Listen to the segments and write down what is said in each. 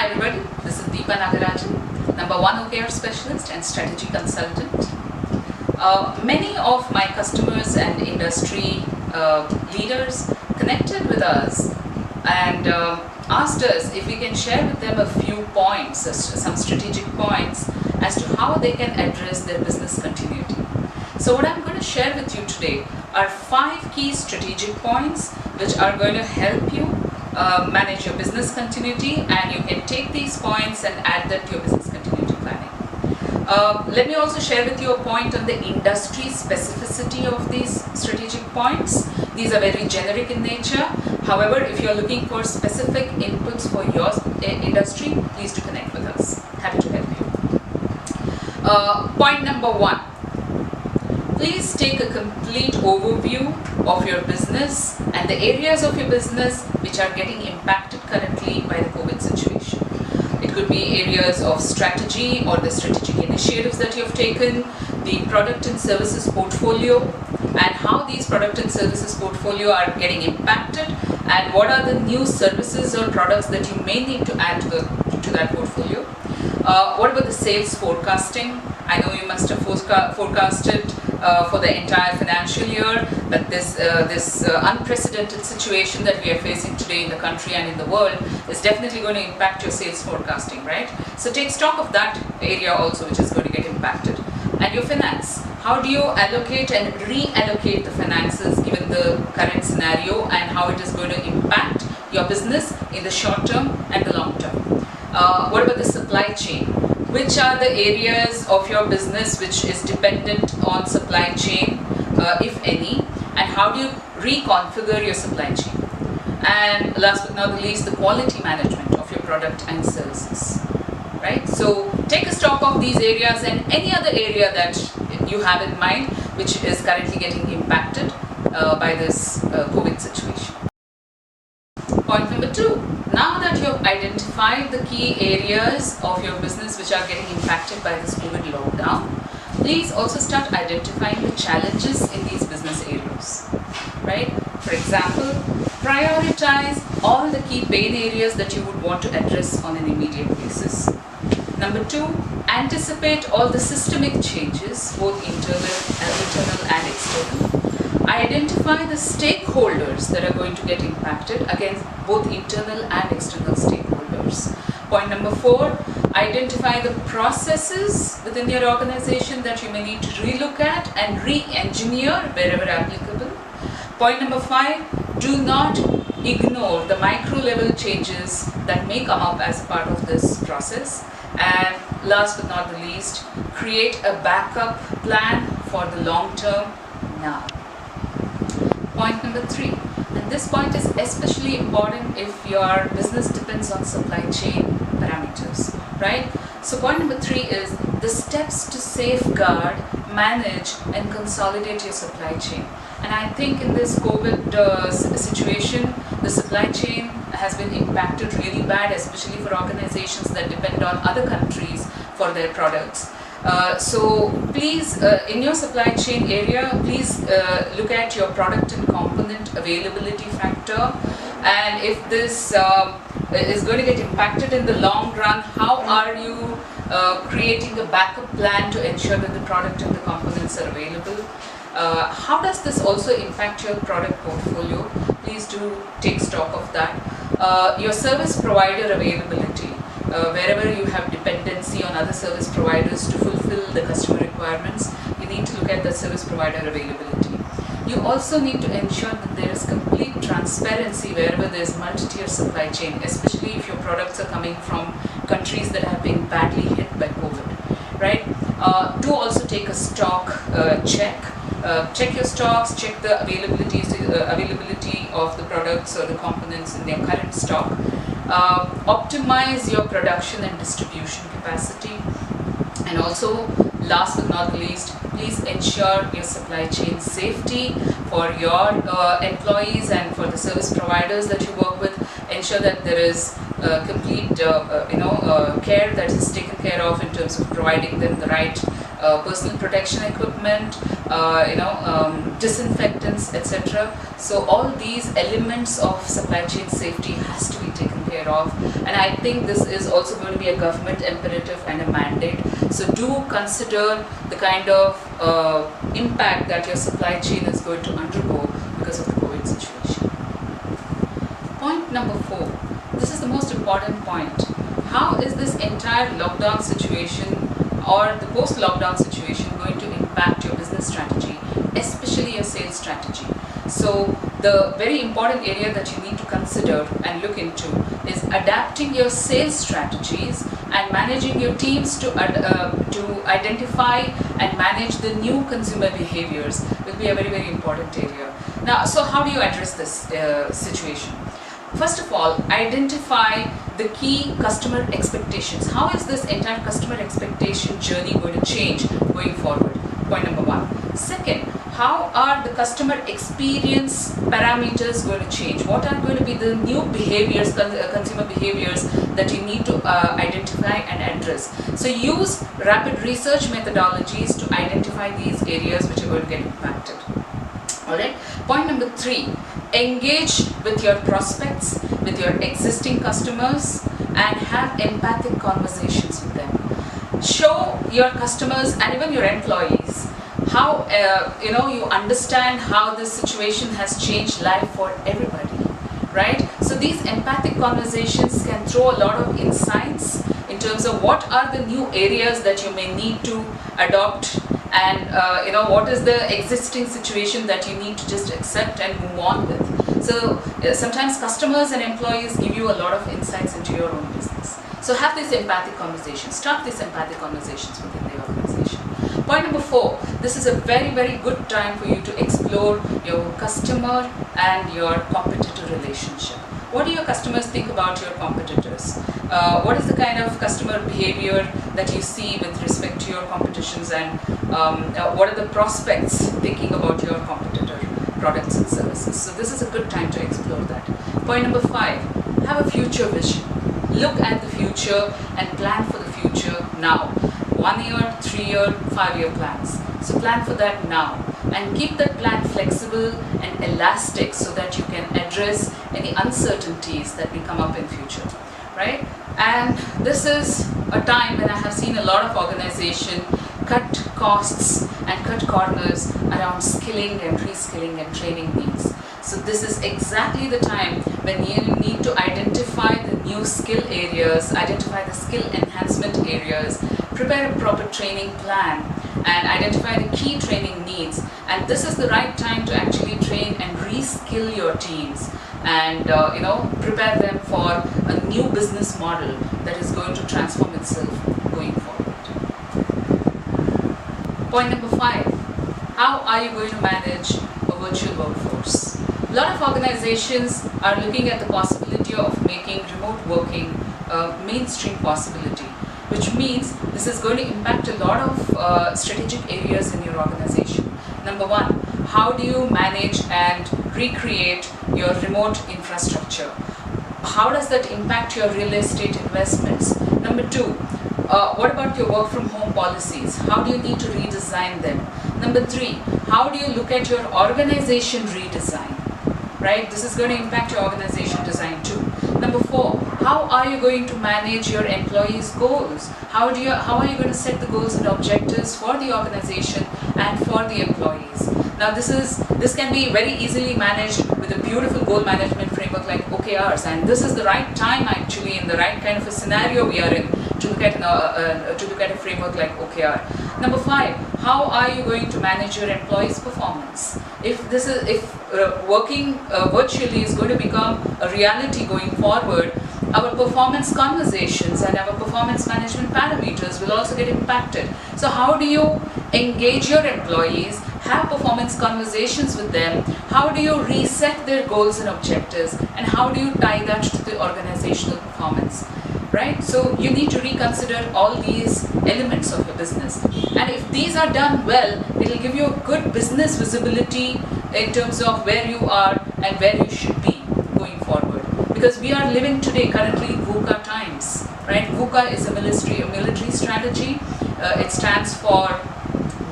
Hi everybody, this is Deepa Nagarajan, number 1 OKR specialist and strategy consultant. Many of my customers and industry leaders connected with us and asked us if we can share with them a few points, some strategic points as to how they can address their business continuity. So what I'm going to share with you today are 5 key strategic points which are going to help you manage your business continuity, and you can take these points and add that to your business continuity planning. Let me also share with you a point on the industry specificity of these strategic points. These are very generic in nature. However, if you're looking for specific inputs for your industry, please do connect with us. Happy to help you. Point number 1. Please take a complete overview of your business and the areas of your business which are getting impacted currently by the COVID situation. It could be areas of strategy or the strategic initiatives that you have taken, the product and services portfolio, and how these product and services portfolio are getting impacted, and what are the new services or products that you may need to add to that portfolio. What about the sales forecasting? I know you must have forecasted for the entire financial year, but this unprecedented situation that we are facing today in the country and in the world is definitely going to impact your sales forecasting, right? So take stock of that area also, which is going to get impacted. And your finance. How do you allocate and reallocate the finances given the current scenario, and how it is going to impact your business in the short term and the long term? What about the supply chain? Which are the areas of your business which is dependent on supply chain, if any, and how do you reconfigure your supply chain? And last but not the least, the quality management of your product and services, right? So take a stock of these areas and any other area that you have in mind which is currently getting impacted by this COVID situation. Point number 2. Now that you have identified the key areas of your business which are getting impacted by this COVID lockdown, please also start identifying the challenges in these business areas, right? For example, prioritize all the key pain areas that you would want to address on an immediate basis. Number 2, anticipate all the systemic changes, both internal and external. Identify the stakeholders that are going to get impacted, again both internal and external stakeholders. Point number 4, identify the processes within your organization that you may need to relook at and re-engineer wherever applicable. Point number 5, do not ignore the micro level changes that may come up as a part of this process. And last but not the least, create a backup plan for the long term now. Point number 3, and this point is especially important if your business depends on supply chain parameters, right? So point number 3 is the steps to safeguard, manage and consolidate your supply chain. And I think in this COVID situation, the supply chain has been impacted really bad, especially for organizations that depend on other countries for their products. So please, in your supply chain area, please look at your product and component availability factor, and if this is going to get impacted in the long run, how are you creating a backup plan to ensure that the product and the components are available? How does this also impact your product portfolio? Please do take stock of that. Your service provider availability. Wherever you have dependency on other service providers to fulfill the customer requirements, you need to look at the service provider availability. You also need to ensure that there is complete transparency wherever there is multi-tier supply chain, especially if your products are coming from countries that have been badly hit by COVID, right? Do also take a stock check. Check your stocks, check the availability of the products or the components in their current stock. Optimize your production and distribution capacity, and also last but not least, please ensure your supply chain safety for your employees and for the service providers that you work with. Ensure that there is complete care that is taken care of in terms of providing them the right personal protection equipment, disinfectants, etc. So all these elements of supply chain safety has to be taken care of and I think this is also going to be a government imperative and a mandate. So do consider the kind of impact that your supply chain is going to undergo because of the COVID situation. Point number 4. This is the most important point. How is this entire lockdown situation or the post-lockdown situation going to impact your business strategy, especially your sales strategy? So the very important area that you need to consider and look into is adapting your sales strategies and managing your teams to identify and manage the new consumer behaviors will be a very, very important area. Now, so how do you address this situation? First of all, identify the key customer expectations. How is this entire customer expectation journey going to change going forward? Point number 1. Second, how are the customer experience parameters going to change? What are going to be the new behaviors, consumer behaviors that you need to identify and address? So use rapid research methodologies to identify these areas which are going to get impacted. Alright. Point number 3, engage with your prospects, with your existing customers, and have empathic conversations with them. Show your customers and even your employees how you understand how this situation has changed life for everybody, right? So these empathic conversations can throw a lot of insights in terms of what are the new areas that you may need to adopt, and what is the existing situation that you need to just accept and move on with. So sometimes customers and employees give you a lot of insights into your own business. So have these empathic conversations, start these empathic conversations within the organization. Point number 4, this is a very, very good time for you to explore your customer and your competitor relationship. What do your customers think about your competitors? What is the kind of customer behavior that you see with respect to your competitions, and what are the prospects thinking about your competitor products and services? So this is a good time to explore that. Point number 5, have a future vision. Look at the future and plan for the future now. 1 year, 3 year, 5 year plans. So plan for that now and keep that plan flexible and elastic so that you can address any uncertainties that may come up in future, right? And this is a time when I have seen a lot of organization cut costs and cut corners around skilling and reskilling and training needs. So this is exactly the time when you need to identify the new skill areas, identify the skill enhancement areas, prepare a proper training plan, and identify the key training needs. And this is the right time to actually train and reskill your teams and prepare them for a new business model that is going to transform itself going forward. Point number 5, how are you going to manage a virtual workforce? A lot of organizations are looking at the possibility of making remote working a mainstream possibility, which means this is going to impact a lot of strategic areas in your organization. Number 1, how do you manage and recreate your remote infrastructure? How does that impact your real estate investments? Number 2, what about your work from home policies? How do you need to redesign them? Number 3, how do you look at your organization redesign? Right? This is going to impact your organization design too. Number 4, how are you going to manage your employees' goals? How are you going to set the goals and objectives for the organization and for the employees? Now this can be very easily managed with a beautiful goal management framework like OKRs, and this is the right time actually, in the right kind of a scenario we are in, to look at a framework like OKR. Number 5, how are you going to manage your employees' performance? If working virtually is going to become a reality going forward, our performance conversations and our performance management parameters will also get impacted. So how do you engage your employees, have performance conversations with them? How do you reset their goals and objectives, and how do you tie that to the organizational performance? Right? So you need to reconsider all these elements of your business, and if these are done well, it will give you a good business visibility in terms of where you are and where you should be going forward. Because we are living today currently VUCA times, right? VUCA is a military strategy. It stands for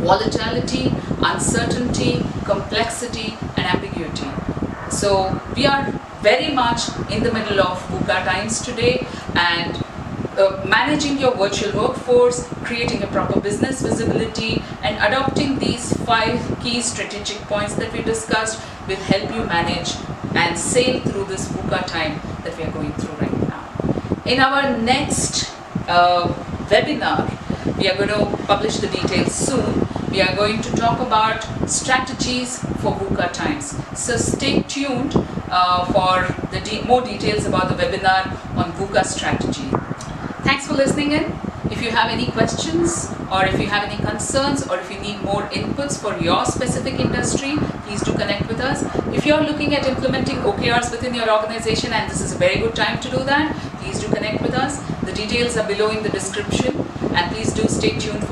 volatility, uncertainty, complexity, and ambiguity. So we are very much in the middle of VUCA times today, and managing your virtual workforce, creating a proper business visibility, and adopting these 5 key strategic points that we discussed will help you manage and sail through this VUCA time that we are going through right now. In our next webinar, we are going to publish the details soon. We are going to talk about strategies for VUCA times. So stay tuned for the more details about the webinar on VUCA strategy. Thanks for listening in. If you have any questions, or if you have any concerns, or if you need more inputs for your specific industry, please do connect with us. If you are looking at implementing OKRs within your organization, and this is a very good time to do that, please do connect with us. The details are below in the description, and please do stay tuned